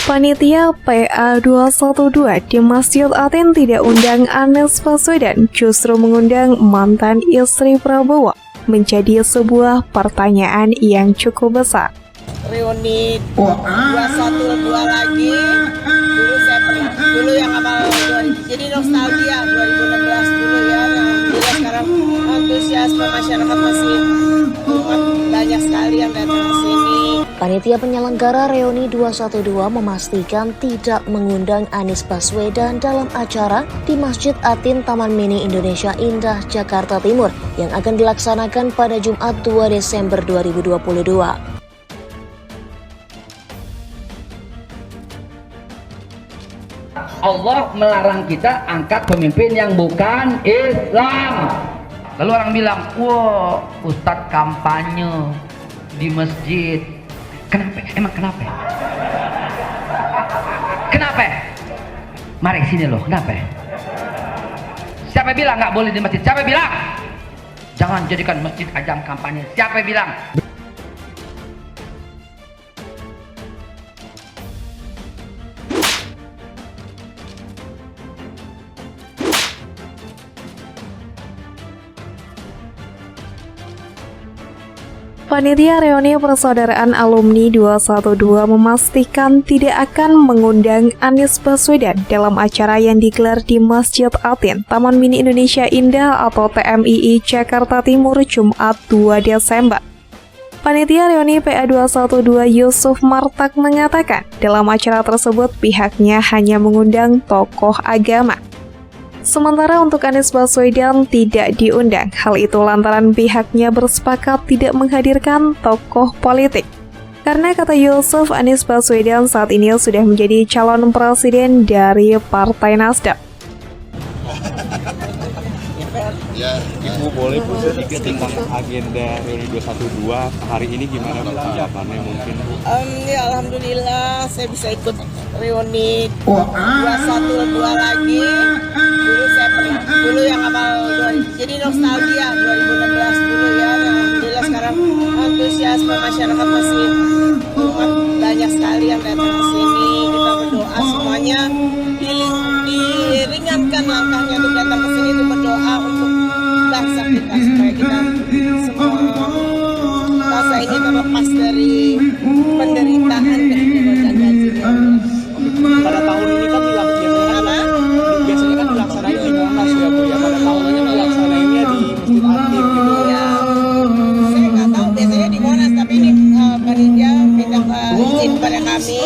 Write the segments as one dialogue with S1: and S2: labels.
S1: Panitia PA212 di Masjid Atin tidak undang Anies Baswedan, justru mengundang mantan istri Prabowo, menjadi sebuah pertanyaan yang cukup besar.
S2: Reuni 212 lagi, dulu saya pernah, dulu yang awal jadi nostalgia 2016 dulu ya. Alhamdulillah sekarang antusiasme masyarakat masih banyak sekali yang datang ke sini.
S3: Panitia penyelenggara Reuni 212 memastikan tidak mengundang Anies Baswedan dalam acara di Masjid Atin Taman Mini Indonesia Indah, Jakarta Timur yang akan dilaksanakan pada Jumat 2 Desember 2022.
S4: Allah melarang kita angkat pemimpin yang bukan Islam. Lalu orang bilang, wah Ustadz kampanye di masjid. Kenapa? Emang kenapa? Kenapa? Mari sini loh, kenapa? Siapa bilang nggak boleh di masjid? Siapa bilang? Jangan jadikan masjid ajang kampanye. Siapa bilang?
S1: Panitia Reuni Persaudaraan Alumni 212 memastikan tidak akan mengundang Anies Baswedan dalam acara yang digelar di Masjid Atin Taman Mini Indonesia Indah atau TMII Jakarta Timur Jumat 2 Desember. Panitia Reuni PA212 Yusuf Martak mengatakan dalam acara tersebut pihaknya hanya mengundang tokoh agama. Sementara untuk Anies Baswedan tidak diundang. Hal itu lantaran pihaknya bersepakat tidak menghadirkan tokoh politik. Karena kata Yusuf, Anies Baswedan saat ini sudah menjadi calon presiden dari Partai Nasdem.
S5: Ya, Ibu boleh sedikit tentang agenda Reuni 212 hari ini gimana persiapannya mungkin?
S2: Ya Alhamdulillah saya bisa ikut Reuni 212 lagi. Dulu saya pernah, dulu yang awal jadi nostalgia 2016 dulu ya. Alhamdulillah sekarang antusiasme masyarakat masih banyak sekali yang datang ke sini. Kita berdoa semuanya diringankan langkahnya untuk datang ke sini, untuk berdoa untuk bangsa kita supaya kita semua bangsa ini terlepas dari penderitaan dan gajinya.
S5: Pada tahun ini kan biasanya kan dilaksanain di Monas ya Bu ya. Pada tahun ini dilaksanainnya di Masjid Atin gitu.
S2: Ya, saya nggak tahu biasanya di Monas, tapi ini panitia minta izin pada kami.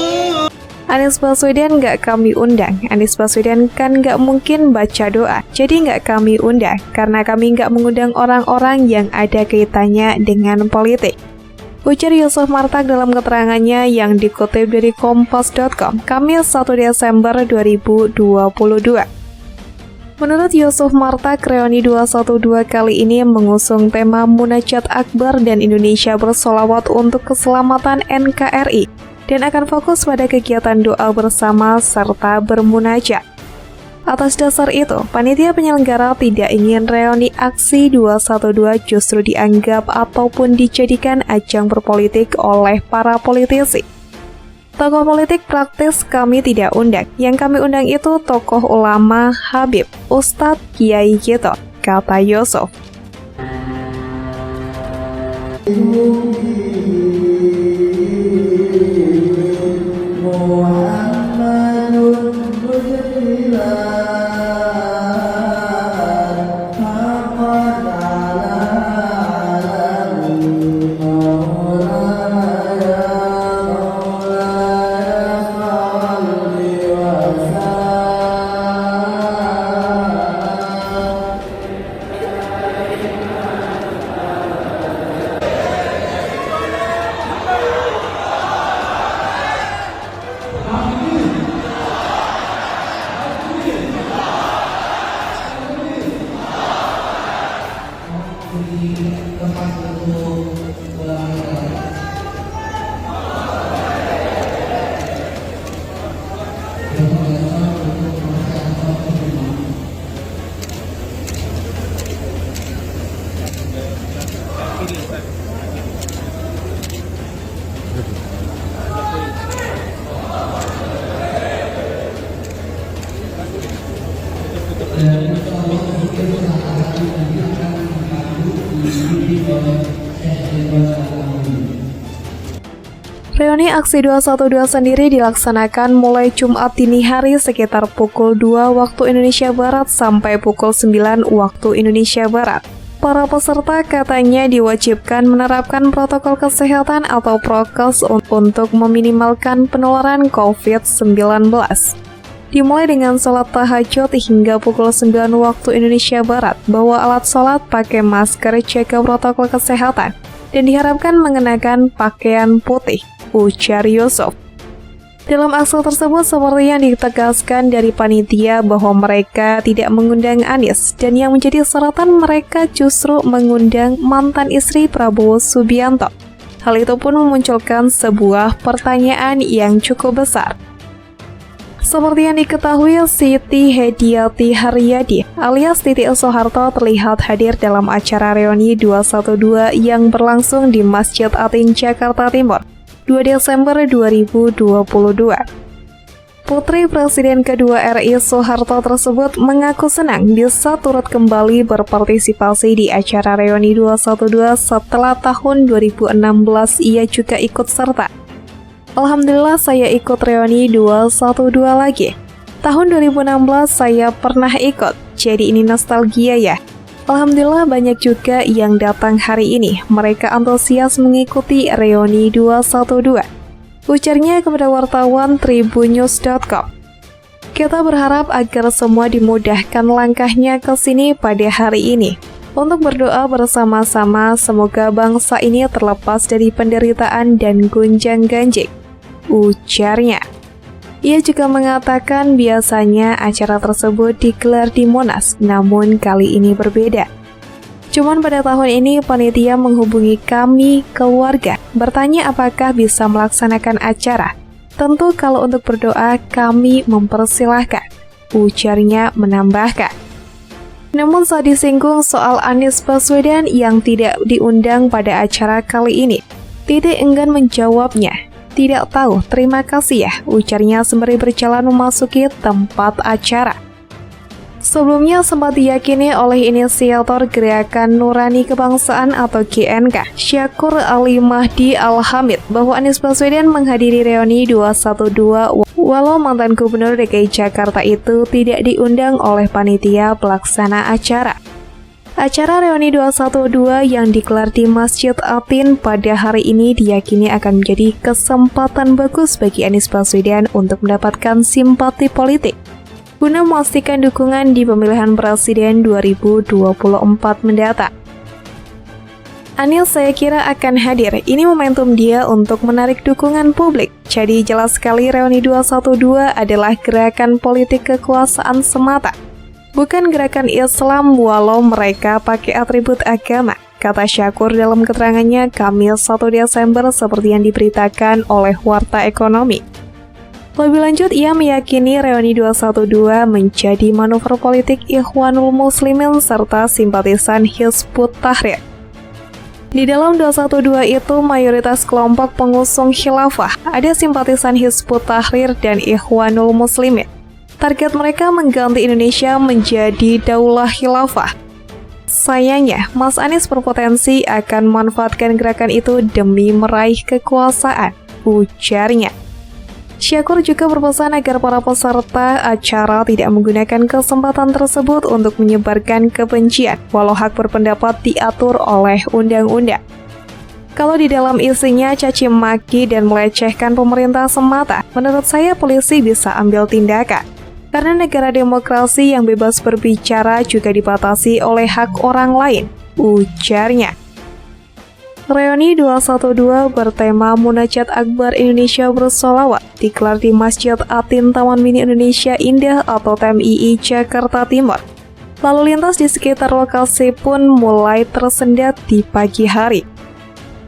S1: Anies Baswedan nggak kami undang. Anies Baswedan kan nggak mungkin baca doa, jadi nggak kami undang, karena kami nggak mengundang orang-orang yang ada kaitannya dengan politik. Ujar Yusuf Martak dalam keterangannya yang dikutip dari Kompas.com, Kamis 1 Desember 2022. Menurut Yusuf Martak, Reuni 212 kali ini mengusung tema Munajat Akbar dan Indonesia bersolawat untuk keselamatan NKRI, dan akan fokus pada kegiatan doa bersama serta bermunajat. Atas dasar itu, panitia penyelenggara tidak ingin reuni aksi 212 justru dianggap ataupun dijadikan ajang berpolitik oleh para politisi. Tokoh politik praktis kami tidak undang. Yang kami undang itu tokoh ulama, Habib, Ustadz, Kiai gitu, kata Yusuf. Reuni Aksi 212 sendiri dilaksanakan mulai Jumat dini hari sekitar pukul 2 waktu Indonesia Barat sampai pukul 9 waktu Indonesia Barat. Para peserta katanya diwajibkan menerapkan protokol kesehatan atau prokes untuk meminimalkan penularan COVID-19. Dimulai dengan sholat tahajud hingga pukul 9 waktu Indonesia Barat, bawa alat sholat, pakai masker, jaga protokol kesehatan, dan diharapkan mengenakan pakaian putih, ujar Yusuf. Dalam aksi tersebut seperti yang ditegaskan dari panitia bahwa mereka tidak mengundang Anies dan yang menjadi sorotan mereka justru mengundang mantan istri Prabowo Subianto. Hal itu pun memunculkan sebuah pertanyaan yang cukup besar. Seperti yang diketahui, Siti Hediati Haryadi alias Titi Soeharto terlihat hadir dalam acara reuni 212 yang berlangsung di Masjid Atin, Jakarta Timur, 2 Desember 2022. Putri Presiden kedua RI Soeharto tersebut mengaku senang bisa turut kembali berpartisipasi di acara reuni 212 setelah tahun 2016 ia juga ikut serta. Alhamdulillah saya ikut reuni 212 lagi. Tahun 2016 saya pernah ikut, jadi ini nostalgia ya. Alhamdulillah banyak juga yang datang hari ini. Mereka antusias mengikuti reuni 212. Ujarnya kepada wartawan tribunnews.com. Kita berharap agar semua dimudahkan langkahnya ke sini pada hari ini. Untuk berdoa bersama-sama semoga bangsa ini terlepas dari penderitaan dan gonjang-ganjing, ujarnya. Ia juga mengatakan biasanya acara tersebut digelar di Monas, namun kali ini berbeda. Cuman pada tahun ini panitia menghubungi kami keluarga, bertanya apakah bisa melaksanakan acara. Tentu kalau untuk berdoa kami mempersilahkan, ujarnya menambahkan. Namun saat disinggung soal Anies Baswedan yang tidak diundang pada acara kali ini, Titi enggan menjawabnya. Tidak tahu, terima kasih ya, ujarnya sembari berjalan memasuki tempat acara. Sebelumnya sempat diyakini oleh inisiator Gerakan Nurani Kebangsaan atau GNK, Syakur Ali Mahdi Al-Hamid, bahwa Anies Baswedan menghadiri reuni 212 walau mantan Gubernur DKI Jakarta itu tidak diundang oleh panitia pelaksana acara. Acara reuni 212 yang digelar di Masjid Atin pada hari ini diyakini akan menjadi kesempatan bagus bagi Anies Baswedan untuk mendapatkan simpati politik guna memastikan dukungan di pemilihan presiden 2024 mendatang. Anies saya kira akan hadir, ini momentum dia untuk menarik dukungan publik. Jadi jelas sekali reuni 212 adalah gerakan politik kekuasaan semata, bukan gerakan Islam walau mereka pakai atribut agama, kata Syakur dalam keterangannya Kamis 1 Desember seperti yang diberitakan oleh Warta Ekonomi. Lebih lanjut, ia meyakini reuni 212 menjadi manuver politik Ikhwanul Muslimin serta simpatisan Hizbut Tahrir. Di dalam 212 itu mayoritas kelompok pengusung khilafah, ada simpatisan Hizbut Tahrir dan Ikhwanul Muslimin. Target mereka mengganti Indonesia menjadi daulah khilafah. Sayangnya, Mas Anies berpotensi akan memanfaatkan gerakan itu demi meraih kekuasaan, ujarnya. Syakur juga berpesan agar para peserta acara tidak menggunakan kesempatan tersebut untuk menyebarkan kebencian, walau hak berpendapat diatur oleh undang-undang. Kalau di dalam isinya caci maki dan melecehkan pemerintah semata, menurut saya polisi bisa ambil tindakan. Karena negara demokrasi yang bebas berbicara juga dibatasi oleh hak orang lain, ujarnya. Reuni 212 bertema Munajat Akbar Indonesia Bersolawat digelar di Masjid Atin Taman Mini Indonesia Indah atau TMII Jakarta Timur. Lalu lintas di sekitar lokasi pun mulai tersendat di pagi hari.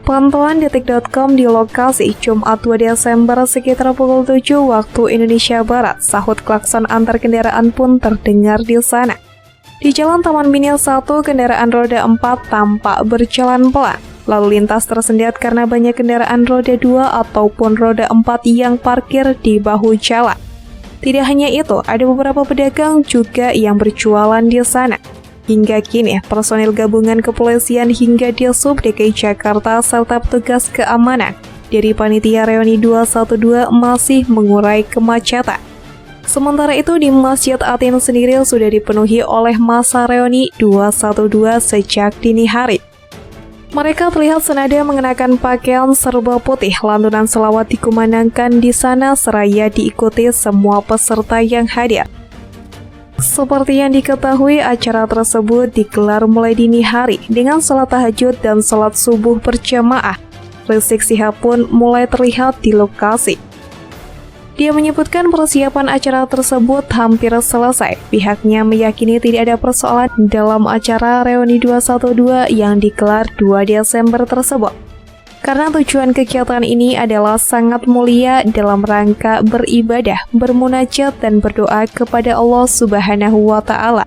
S1: Pantauan detik.com di lokasi Jumat 2 Desember sekitar pukul 7 waktu Indonesia Barat, sahut klakson antar kendaraan pun terdengar di sana. Di Jalan Taman Mini 1, kendaraan roda 4 tampak berjalan pelan. Lalu lintas tersendat karena banyak kendaraan roda 2 ataupun roda 4 yang parkir di bahu jalan. Tidak hanya itu, ada beberapa pedagang juga yang berjualan di sana. Hingga kini, personil gabungan kepolisian hingga Disub DKI Jakarta serta petugas keamanan dari Panitia Reuni 212 masih mengurai kemacetan. Sementara itu, di Masjid Atin sendiri sudah dipenuhi oleh massa Reuni 212 sejak dini hari. Mereka terlihat senada mengenakan pakaian serba putih, lantunan selawat dikumandangkan di sana seraya diikuti semua peserta yang hadir. Seperti yang diketahui, acara tersebut digelar mulai dini hari dengan salat tahajud dan salat subuh berjamaah. Rizik Syihab pun mulai terlihat di lokasi. Dia menyebutkan persiapan acara tersebut hampir selesai. Pihaknya meyakini tidak ada persoalan dalam acara Reuni 212 yang digelar 2 Desember tersebut. Karena tujuan kegiatan ini adalah sangat mulia dalam rangka beribadah, bermunajat, dan berdoa kepada Allah Subhanahu wa Ta'ala.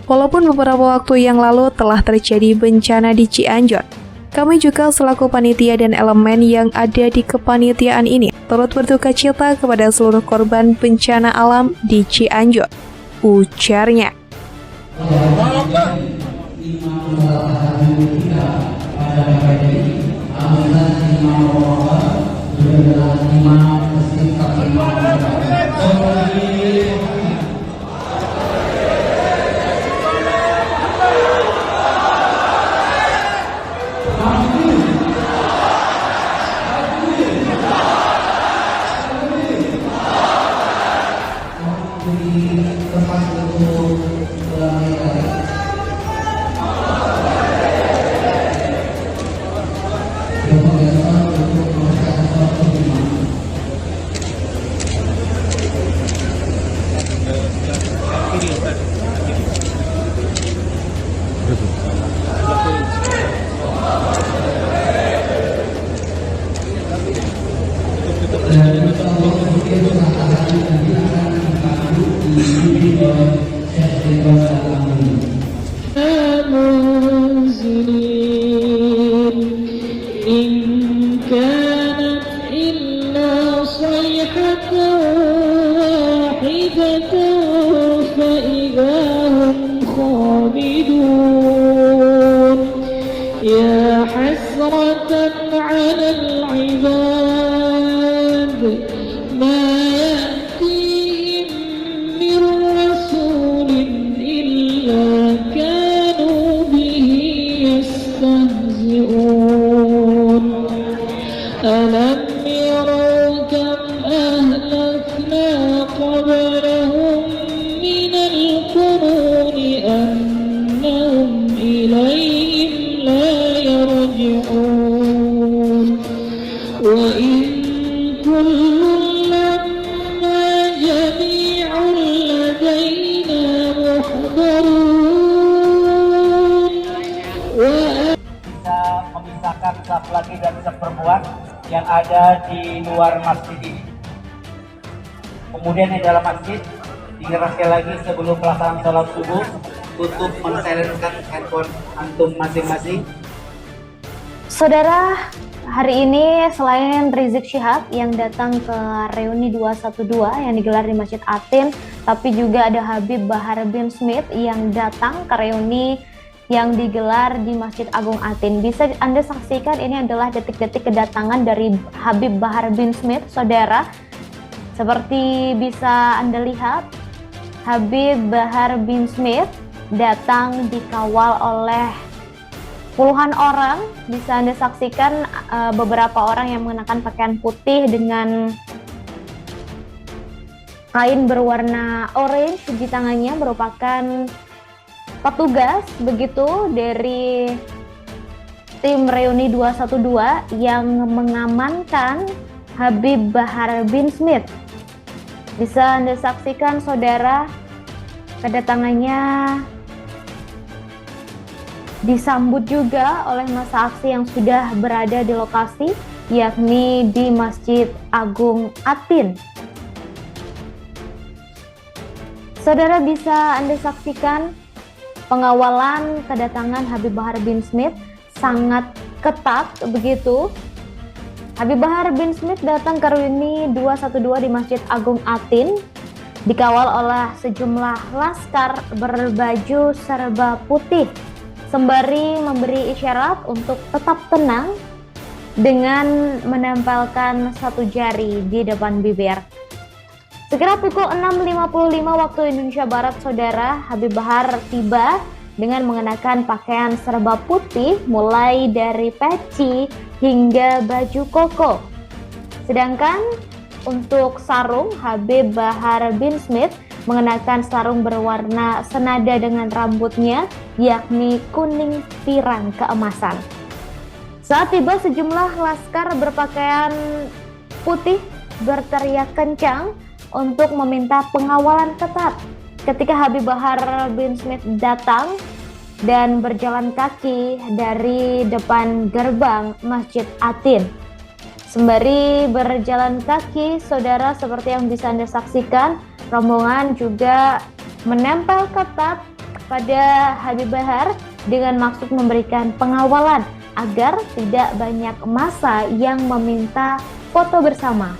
S1: Walaupun beberapa waktu yang lalu telah terjadi bencana di Cianjur, kami juga selaku panitia dan elemen yang ada di kepanitiaan ini turut berduka cita kepada seluruh korban bencana alam di Cianjur, ujarnya.
S6: يا حسرة على العباد ما يأتيهم من رسول إلا كانوا به يستهزئون ألم يروا كم أهلكنا قبلهم من القرون أنهم إليهم لا يرجعون وإن كل لما جميع لدينا محضرون
S7: bisa memisahkan saf laki dan saf perempuan yang ada di luar masjid ini. Kemudian di dalam masjid diingatkan lagi sebelum pelaksanaan sholat subuh untuk mensilenkan handphone antum masing-masing.
S3: Saudara, hari ini selain Rizik Syihab yang datang ke Reuni 212 yang digelar di Masjid Atin, tapi juga ada Habib Bahar bin Smith yang datang ke Reuni yang digelar di Masjid Agung Atin. Bisa Anda saksikan ini adalah detik-detik kedatangan dari Habib Bahar bin Smith, saudara. Seperti bisa Anda lihat, Habib Bahar bin Smith datang dikawal oleh puluhan orang. Bisa Anda saksikan beberapa orang yang mengenakan pakaian putih dengan kain berwarna orange di tangannya, merupakan petugas begitu dari tim Reuni 212 yang mengamankan Habib Bahar bin Smith. Bisa Anda saksikan, saudara, kedatangannya disambut juga oleh massa aksi yang sudah berada di lokasi, yakni di Masjid Agung Atin. Saudara, bisa Anda saksikan pengawalan kedatangan Habib Bahar bin Smith sangat ketat begitu. Habib Bahar bin Smith datang ke Reuni 212 di Masjid Agung Atin
S8: dikawal oleh sejumlah laskar berbaju serba putih, sembari memberi isyarat untuk tetap tenang dengan menempelkan satu jari di depan bibir. Sekira pukul 6.55 waktu Indonesia Barat, Saudara, Habib Bahar tiba dengan mengenakan pakaian serba putih mulai dari peci hingga baju koko. Sedangkan untuk sarung, Habib Bahar bin Smith mengenakan sarung berwarna senada dengan rambutnya, yakni kuning pirang keemasan. Saat tiba, sejumlah laskar berpakaian putih berteriak kencang untuk meminta pengawalan ketat ketika Habib Bahar bin Smith datang dan berjalan kaki dari depan gerbang Masjid Atin. Sembari berjalan kaki, Saudara, seperti yang bisa Anda saksikan, rombongan juga menempel ketat pada Habib Bahar dengan maksud memberikan pengawalan agar tidak banyak massa yang meminta foto bersama.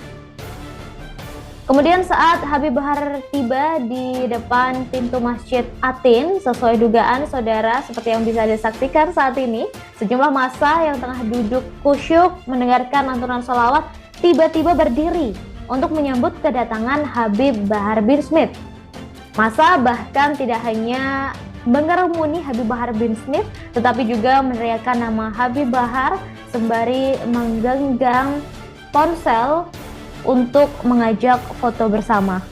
S8: Kemudian saat Habib Bahar tiba di depan pintu Masjid Atin, sesuai dugaan, Saudara, seperti yang bisa disaksikan saat ini, sejumlah massa yang tengah duduk khusyuk mendengarkan lantunan sholawat tiba-tiba berdiri untuk menyambut kedatangan Habib Bahar bin Smith. Massa bahkan tidak hanya mengerumuni Habib Bahar bin Smith, tetapi juga meneriakkan nama Habib Bahar sembari menggenggam ponsel untuk mengajak foto bersama.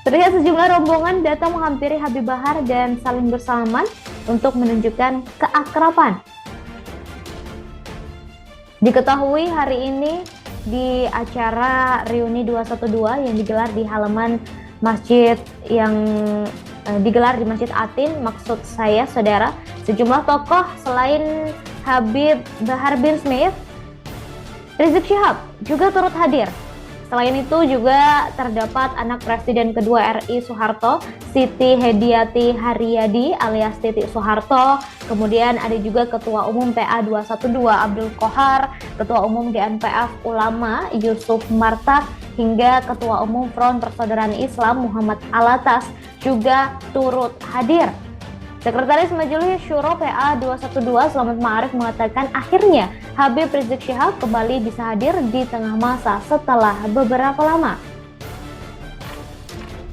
S8: Terlihat sejumlah rombongan datang menghampiri Habib Bahar dan saling bersalaman untuk menunjukkan keakraban. Diketahui hari ini di acara reuni 212 yang digelar di halaman masjid yang digelar di Masjid Atin, maksud saya, Saudara, sejumlah tokoh selain Habib Bahar bin Smith, Rizik Syihab juga turut hadir. Selain itu juga terdapat anak Presiden kedua RI Soeharto, Siti Hediati Haryadi alias Titi Soeharto, kemudian ada juga Ketua Umum PA 212 Abdul Qohar, Ketua Umum GNPF Ulama Yusuf Martak, hingga Ketua Umum Front Persaudaraan Islam Muhammad Alatas juga turut hadir. Sekretaris Majelis Syuro PA 212 Selamat Ma'arif mengatakan akhirnya Habib Rizik Syihab kembali bisa hadir di tengah masa setelah beberapa lama.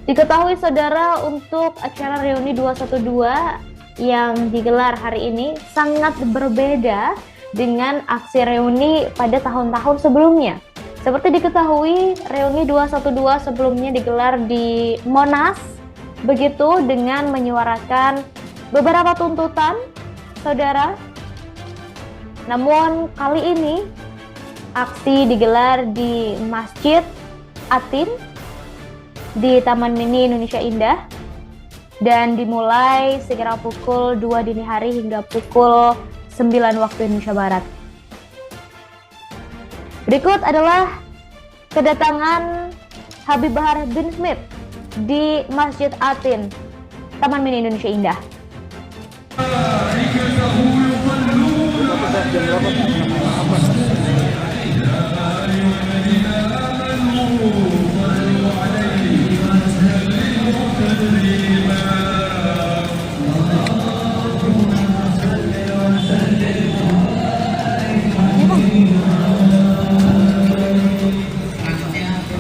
S8: Diketahui, Saudara, untuk acara reuni 212 yang digelar hari ini sangat berbeda dengan aksi reuni pada tahun-tahun sebelumnya. Seperti diketahui, reuni 212 sebelumnya digelar di Monas, begitu dengan menyuarakan beberapa tuntutan, Saudara. Namun kali ini aksi digelar di Masjid Atin di Taman Mini Indonesia Indah dan dimulai sekira pukul 2 dini hari hingga pukul 9 waktu Indonesia Barat. Berikut adalah kedatangan Habib Bahar bin Smith di Masjid Atin, Taman Mini Indonesia Indah.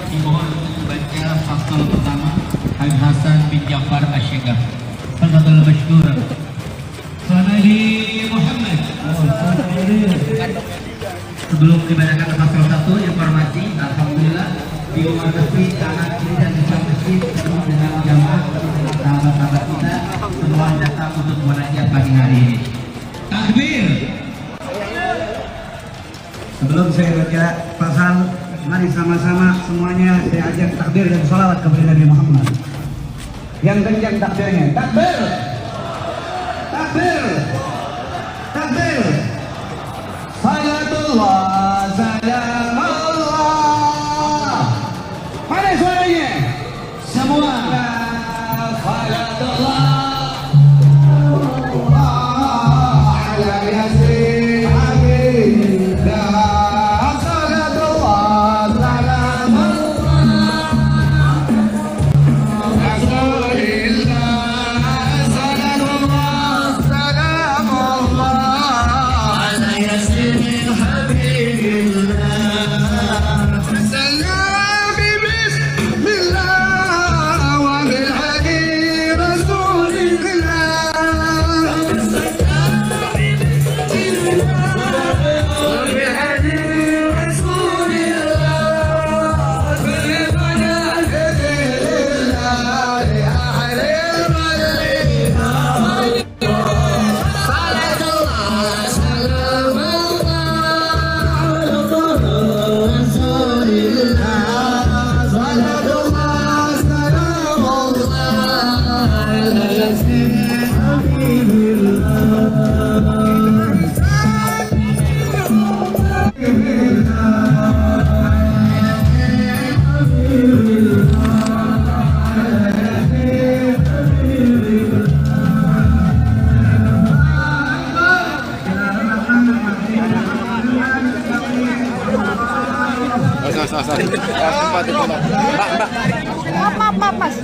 S9: Dimohon untuk baca fasal pertama Habib Hasan bin Ja'far Asy-Syekhah. Fadhal masykur. Sanadi Muhammad. Sebelum dibacakan pasal 1, informasi, alhamdulillah di Umar Tasbih sangat kiri dan di masjid ketemu dengan jamaah sahabat-sahabat kita semua datang untuk munajat pagi hari ini. Takbir.
S10: Sebelum saya baca pasal, mari sama-sama semuanya saya ajak takbir dan salawat kepada Nabi Muhammad. Yang kencang takbirnya. Takbir. Takbir. Takbir. Salatullah, salamullah. Mana suaranya? Semua. Salatullah. Ala yasin habibna. Salatullah, salamullah.
S2: Maaf, Mas.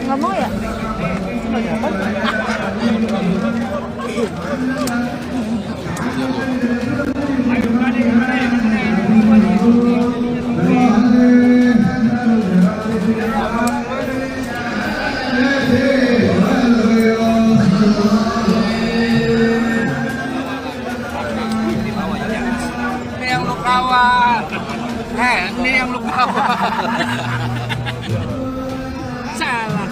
S8: Nggak mau ya?
S5: Ini yang lu kawal. Ini yang lu kawal. Salah.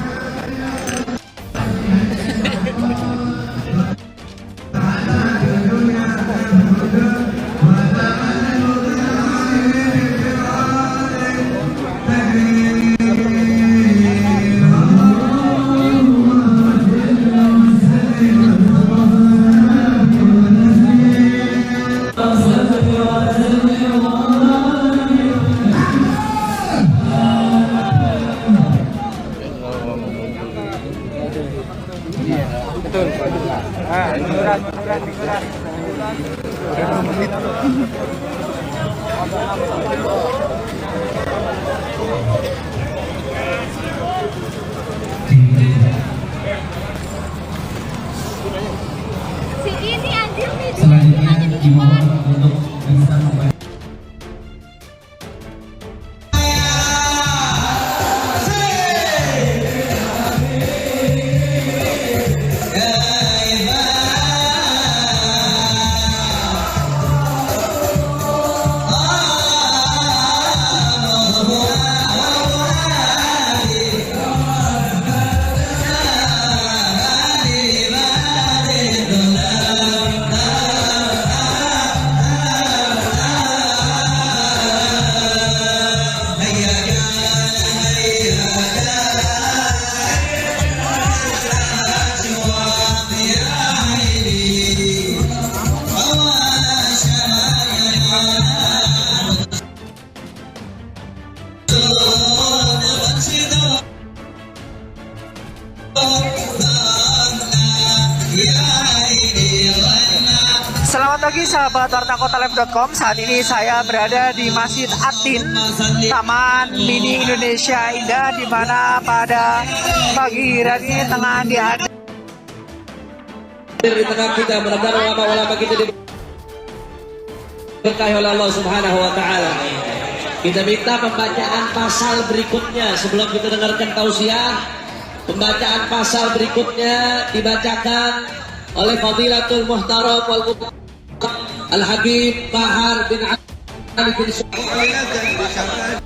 S5: Betul.
S8: Si ini anjir nih.
S9: Selanjutnya dimohon untuk bisa membantu.
S11: Selamat pagi sahabat wartakotalem.com. Saat ini saya berada di Masjid Atin, Taman Mini Indonesia Indah, di mana pada pagi hari ini tengah diadakan
S12: di tengah kita, mudah-mudahan ulama-ulama kita diberkahi oleh Allah Subhanahu wa taala. Kita minta pembacaan pasal berikutnya sebelum kita dengarkan tausiah. Pembacaan pasal berikutnya dibacakan oleh Fadilatul Muhtaram wal Al-Habib Bahar bin Ali bin Suhaib.